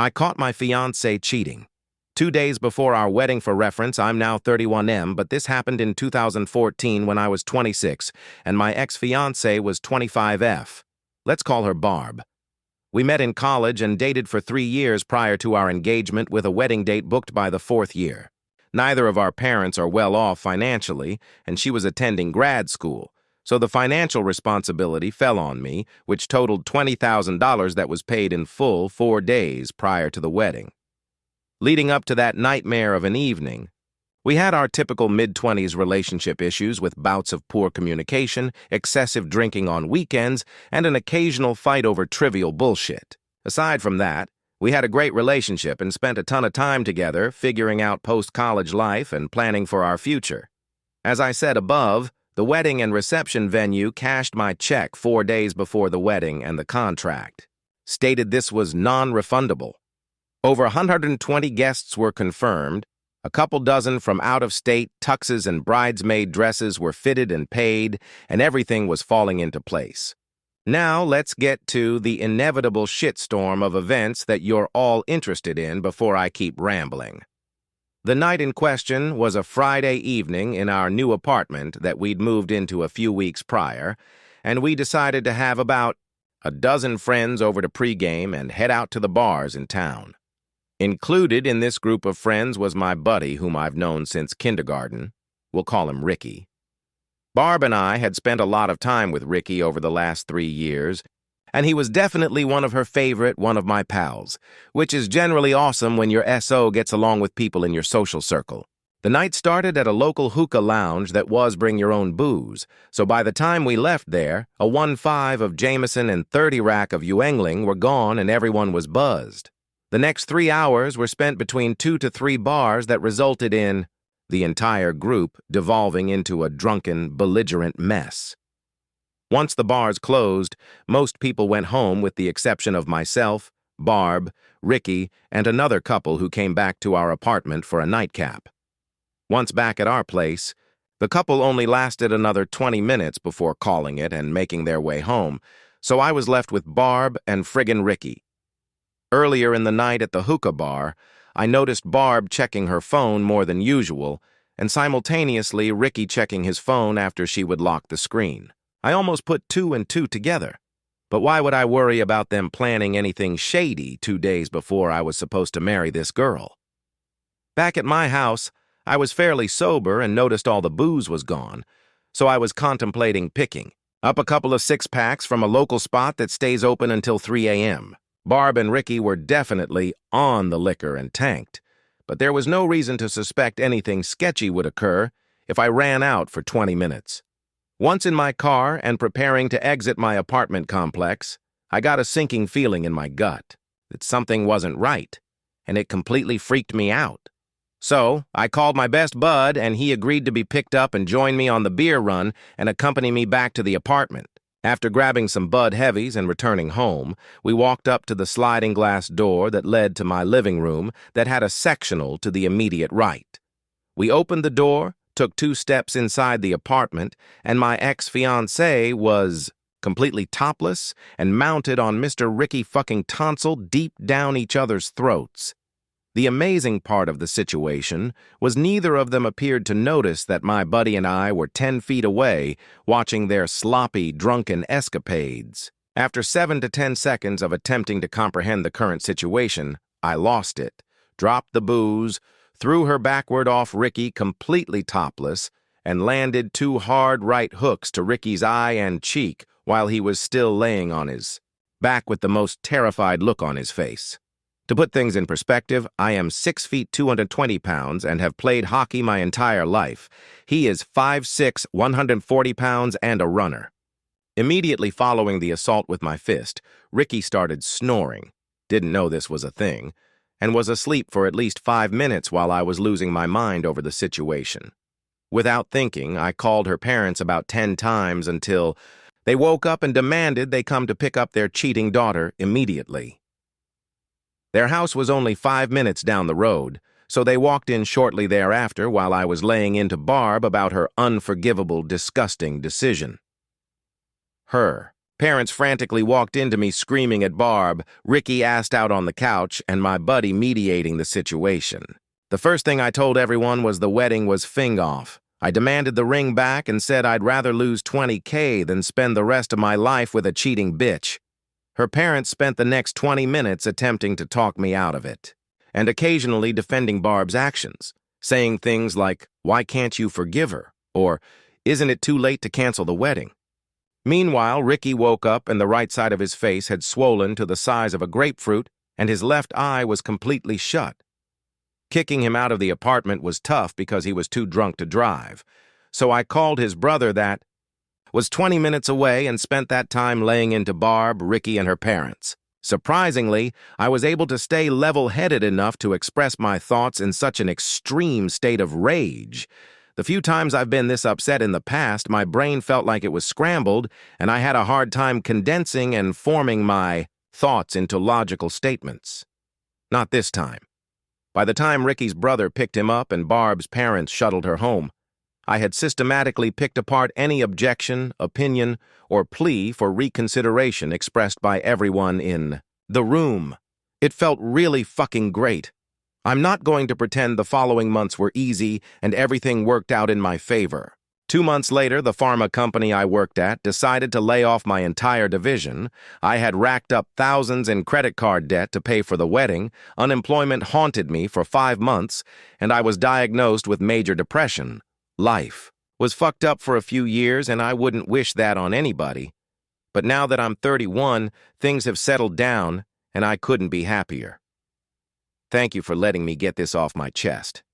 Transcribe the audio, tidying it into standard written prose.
I caught my fiancé cheating. 2 days before our wedding. For reference, I'm now 31M, but this happened in 2014 when I was 26, and my ex-fiancé was 25F. Let's call her Barb. We met in college and dated for 3 years prior to our engagement, with a wedding date booked by the 4th year. Neither of our parents are well off financially, and she was attending grad school, so the financial responsibility fell on me, which totaled $20,000 that was paid in full 4 days prior to the wedding. Leading up to that nightmare of an evening, we had our typical mid-20s relationship issues with bouts of poor communication, excessive drinking on weekends, and an occasional fight over trivial bullshit. Aside from that, we had a great relationship and spent a ton of time together figuring out post-college life and planning for our future. As I said above, the wedding and reception venue cashed my check 4 days before the wedding, and the contract stated this was non-refundable. Over 120 guests were confirmed, a couple dozen from out of state, tuxes and bridesmaid dresses were fitted and paid, and everything was falling into place. Now let's get to the inevitable shitstorm of events that you're all interested in before I keep rambling. The night in question was a Friday evening in our new apartment that we'd moved into a few weeks prior, and we decided to have about a dozen friends over to pregame and head out to the bars in town. Included in this group of friends was my buddy, whom I've known since kindergarten. We'll call him Ricky. Barb and I had spent a lot of time with Ricky over the last 3 years, and he was definitely one of her favorite, one of my pals, which is generally awesome when your SO gets along with people in your social circle. The night started at a local hookah lounge that was bring your own booze, so by the time we left there, a 1.5 of Jameson and 30 rack of Yuengling were gone and everyone was buzzed. The next 3 hours were spent between 2 to 3 bars that resulted in the entire group devolving into a drunken, belligerent mess. Once the bars closed, most people went home with the exception of myself, Barb, Ricky, and another couple who came back to our apartment for a nightcap. Once back at our place, the couple only lasted another 20 minutes before calling it and making their way home, so I was left with Barb and friggin' Ricky. Earlier in the night at the hookah bar, I noticed Barb checking her phone more than usual, and simultaneously Ricky checking his phone after she would lock the screen. I almost put 2 and 2 together. But why would I worry about them planning anything shady 2 days before I was supposed to marry this girl? Back at my house, I was fairly sober and noticed all the booze was gone, so I was contemplating picking up a couple of 6-packs from a local spot that stays open until 3 a.m. Barb and Ricky were definitely on the liquor and tanked, but there was no reason to suspect anything sketchy would occur if I ran out for 20 minutes. Once in my car and preparing to exit my apartment complex, I got a sinking feeling in my gut that something wasn't right, and it completely freaked me out. So I called my best bud, and he agreed to be picked up and join me on the beer run and accompany me back to the apartment. After grabbing some Bud Heavies and returning home, we walked up to the sliding glass door that led to my living room that had a sectional to the immediate right. We opened the door, took 2 steps inside the apartment, and my ex-fiancé was completely topless and mounted on Mr. Ricky fucking Tonsil deep down each other's throats. The amazing part of the situation was neither of them appeared to notice that my buddy and I were 10 feet away watching their sloppy, drunken escapades. After 7 to 10 seconds of attempting to comprehend the current situation, I lost it, dropped the booze, threw her backward off Ricky completely topless, and landed 2 hard right hooks to Ricky's eye and cheek while he was still laying on his back with the most terrified look on his face. To put things in perspective, I am 6 feet 220 pounds and have played hockey my entire life. He is 5'6", 140 pounds and a runner. Immediately following the assault with my fist, Ricky started snoring, didn't know this was a thing, and was asleep for at least 5 minutes while I was losing my mind over the situation. Without thinking, I called her parents about 10 times until they woke up and demanded they come to pick up their cheating daughter immediately. Their house was only 5 minutes down the road, so they walked in shortly thereafter while I was laying into Barb about her unforgivable, disgusting decision. Her Parents frantically walked into me screaming at Barb, Ricky assed out on the couch, and my buddy mediating the situation. The first thing I told everyone was the wedding was fing-off. I demanded the ring back and said I'd rather lose $20K than spend the rest of my life with a cheating bitch. Her parents spent the next 20 minutes attempting to talk me out of it, and occasionally defending Barb's actions, saying things like, "Why can't you forgive her?" or "Isn't it too late to cancel the wedding?" Meanwhile, Ricky woke up and the right side of his face had swollen to the size of a grapefruit and his left eye was completely shut. Kicking him out of the apartment was tough because he was too drunk to drive, so I called his brother that was 20 minutes away and spent that time laying into Barb, Ricky, and her parents. Surprisingly, I was able to stay level-headed enough to express my thoughts in such an extreme state of rage. The few times I've been this upset in the past, my brain felt like it was scrambled, and I had a hard time condensing and forming my thoughts into logical statements. Not this time. By the time Ricky's brother picked him up and Barb's parents shuttled her home, I had systematically picked apart any objection, opinion, or plea for reconsideration expressed by everyone in the room. It felt really fucking great. I'm not going to pretend the following months were easy and everything worked out in my favor. 2 months later, the pharma company I worked at decided to lay off my entire division. I had racked up thousands in credit card debt to pay for the wedding, unemployment haunted me for 5 months, and I was diagnosed with major depression. Life was fucked up for a few years, and I wouldn't wish that on anybody. But now that I'm 31, things have settled down, and I couldn't be happier. Thank you for letting me get this off my chest.